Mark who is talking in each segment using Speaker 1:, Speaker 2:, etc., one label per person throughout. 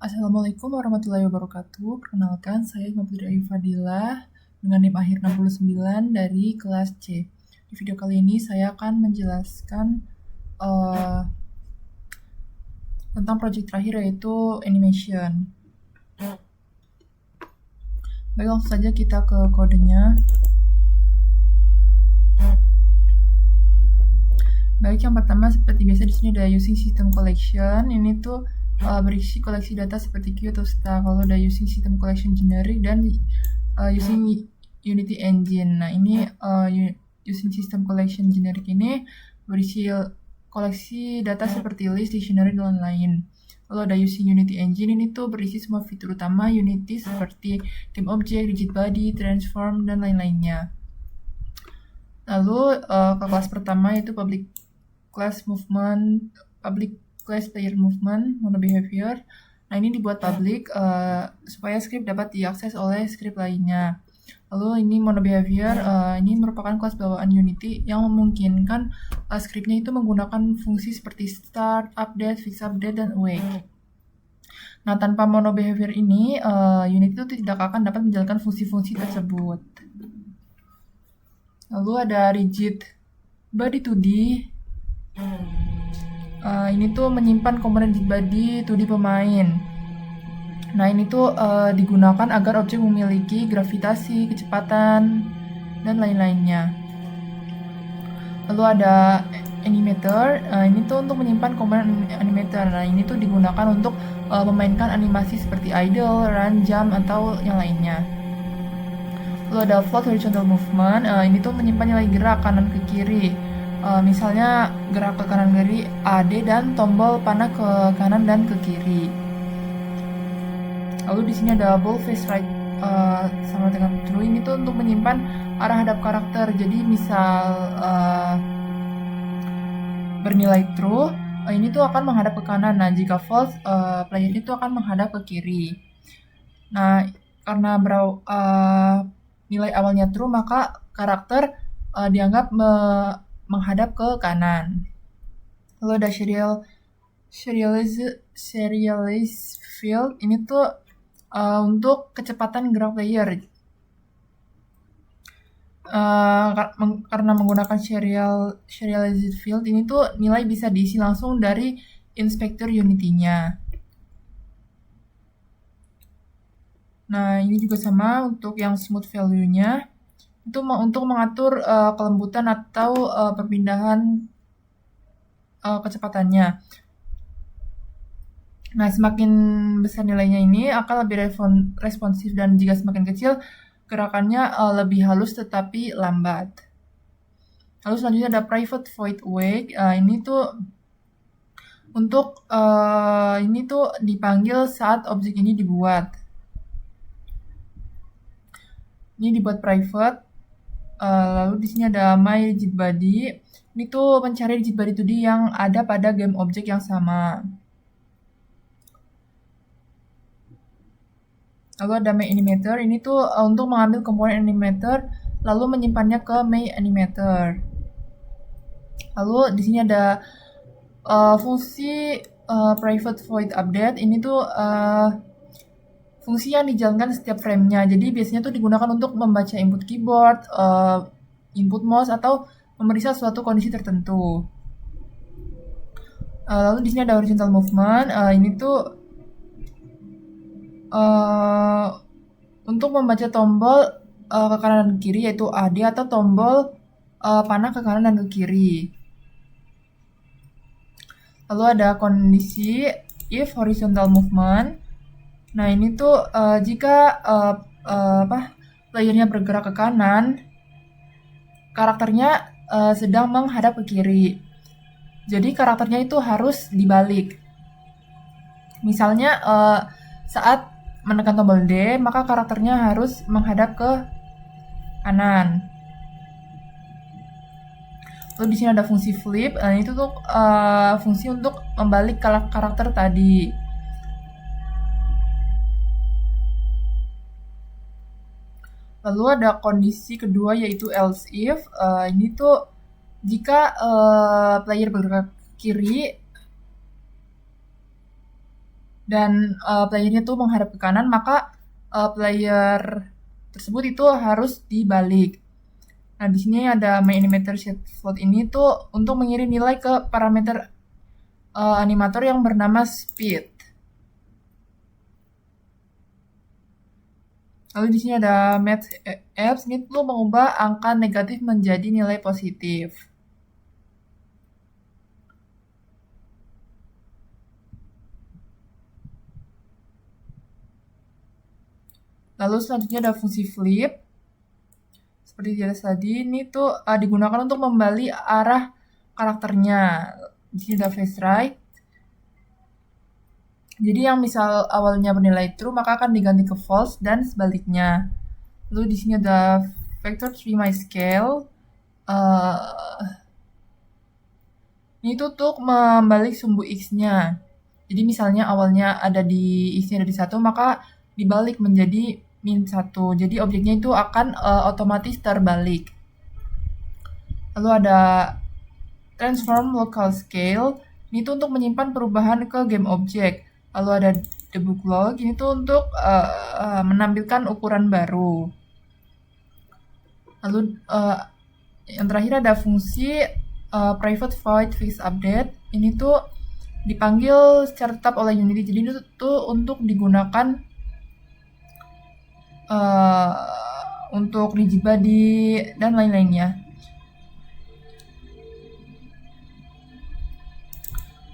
Speaker 1: Assalamualaikum warahmatullahi wabarakatuh. Perkenalkan, saya Isma Putri Ayu Fadilah dengan NIM akhir 69 dari kelas C. Di video kali ini saya akan menjelaskan tentang project terakhir, yaitu animation. Baik, langsung saja kita ke kodenya. Baik, yang pertama seperti biasa di sini ada using system collection. Ini tuh berisi koleksi data seperti queue atau stack. Lalu ada using system collection generic dan using Unity Engine. Nah, ini using system collection generic ini berisi koleksi data seperti list, dictionary, dan lain-lain. Lalu ada using Unity Engine, ini tuh berisi semua fitur utama Unity seperti game object, rigid body, transform, dan lain-lainnya. Lalu ke kelas pertama yaitu public class player movement, mono behavior. Nah, ini dibuat public supaya script dapat diakses oleh script lainnya. Lalu ini mono behavior, ini merupakan kelas bawaan Unity yang memungkinkan scriptnya itu menggunakan fungsi seperti start, update, fix update, dan await. Nah, tanpa mono behavior ini, Unity itu tidak akan dapat menjalankan fungsi-fungsi tersebut. Lalu ada rigid body 2D. Ini tuh menyimpan komponen rigid body 2D pemain. Nah, ini tuh digunakan agar objek memiliki gravitasi, kecepatan, dan lain-lainnya. Lalu ada animator. Ini tuh untuk menyimpan komponen animator. Nah, ini tuh digunakan untuk memainkan animasi seperti idle, run, jump, atau yang lainnya. Lalu ada float horizontal movement. Ini tuh menyimpan nilai gerak kanan ke kiri. Misalnya gerak ke kanan kiri AD dan tombol panah ke kanan dan ke kiri. Lalu di sini ada boldface right sama dengan true. Ini tuh untuk menyimpan arah hadap karakter. Jadi misal bernilai true, ini tuh akan menghadap ke kanan. Nah, jika false, player itu akan menghadap ke kiri. Nah, karena nilai awalnya true, maka karakter dianggap menghadap ke kanan. Lalu ada serialize field. Ini tuh untuk kecepatan gerak player. Karena menggunakan serialized field, ini tuh nilai bisa diisi langsung dari inspektur Unity-nya. Nah, ini juga sama untuk yang smooth value-nya. Itu untuk mengatur kelembutan atau perpindahan kecepatannya. Nah, semakin besar nilainya ini akan lebih responsif, dan jika semakin kecil, gerakannya lebih halus tetapi lambat. Lalu selanjutnya ada private void await. Ini tuh untuk ini tuh dipanggil saat objek ini dibuat. Ini dibuat private. Lalu di sini ada my rigid body. Ini tuh mencari rigid body 2D yang ada pada game objek yang sama. Lalu ada my animator. Ini tuh untuk mengambil komponen animator lalu menyimpannya ke my animator. Lalu di sini ada fungsi private void update. Ini tuh fungsi yang dijalankan setiap framenya. Jadi biasanya tuh digunakan untuk membaca input keyboard, input mouse, atau memeriksa suatu kondisi tertentu. Lalu di sini ada horizontal movement. Ini tuh untuk membaca tombol ke kanan dan ke kiri, yaitu AD, atau tombol panah ke kanan dan ke kiri. Lalu ada kondisi if horizontal movement. Nah, ini tuh jika playernya bergerak ke kanan, karakternya sedang menghadap ke kiri. Jadi karakternya itu harus dibalik. Misalnya saat menekan tombol D, maka karakternya harus menghadap ke kanan. Lalu di sini ada fungsi flip. Itu tuh fungsi untuk membalik karakter tadi. Lalu ada kondisi kedua yaitu else if. Ini tuh jika player bergerak ke kiri, dan playernya tuh menghadap ke kanan, maka player tersebut itu harus dibalik. Nah, di sini ada my animator shift float ini tuh untuk mengirim nilai ke parameter animator yang bernama speed. Lalu di sini ada math apps, ini tuh mengubah angka negatif menjadi nilai positif. Lalu selanjutnya ada fungsi flip. Seperti jelas tadi, ini tuh digunakan untuk membalik arah karakternya. Di sini ada face right. Jadi yang misal awalnya bernilai true maka akan diganti ke false dan sebaliknya. Lalu di sini ada vector 3 my scale. Ini tuh untuk membalik sumbu x-nya. Jadi misalnya awalnya ada di x-nya ada di 1, maka dibalik menjadi min 1. Jadi objeknya itu akan otomatis terbalik. Lalu ada transform local scale. Ini tuh untuk menyimpan perubahan ke game object. Lalu ada debug log. Ini tuh untuk menampilkan ukuran baru. Lalu yang terakhir ada fungsi private void fix update. Ini tuh dipanggil secara tetap oleh Unity. Jadi itu tuh untuk digunakan untuk rigid body dan lain-lainnya.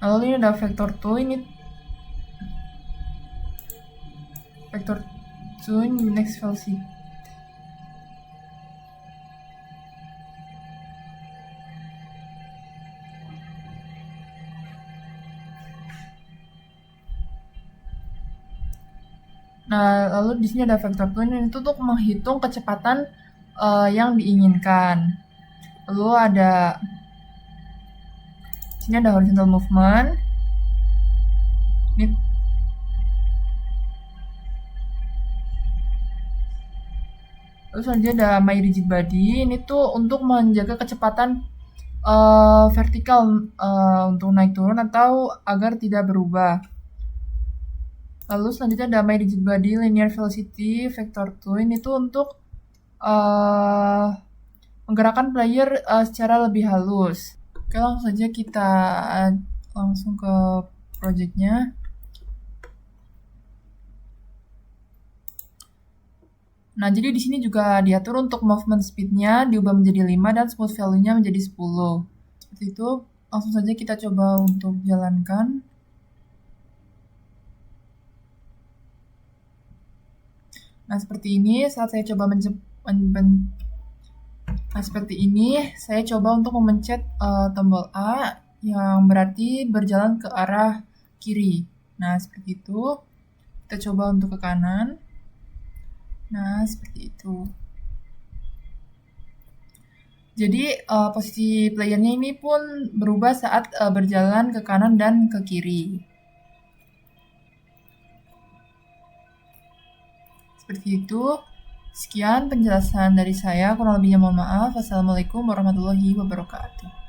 Speaker 1: Lalu ini ada vector 2, ini vector 2 ini next velocity. Nah, lalu di sini ada vector 2 ini itu untuk menghitung kecepatan yang diinginkan. Lalu ada di sini ada horizontal movement. Ini lalu selanjutnya ada my rigid body. Ini tuh untuk menjaga kecepatan vertikal untuk naik turun atau agar tidak berubah. Lalu selanjutnya ada my rigid body linear velocity vector 2. Ini tuh untuk menggerakkan player secara lebih halus. Oke, langsung saja kita langsung ke projectnya. Nah, jadi di sini juga diatur untuk movement speed-nya diubah menjadi 5 dan smooth value-nya menjadi 10. Seperti itu, langsung saja kita coba untuk jalankan. Nah, seperti ini saat saya coba seperti ini saya coba untuk memencet tombol A yang berarti berjalan ke arah kiri. Nah, seperti itu. Kita coba untuk ke kanan. Nah, seperti itu. Jadi posisi playernya ini pun berubah saat berjalan ke kanan dan ke kiri. Seperti itu. Sekian penjelasan dari saya. Kurang lebihnya mohon maaf. Wassalamualaikum warahmatullahi wabarakatuh.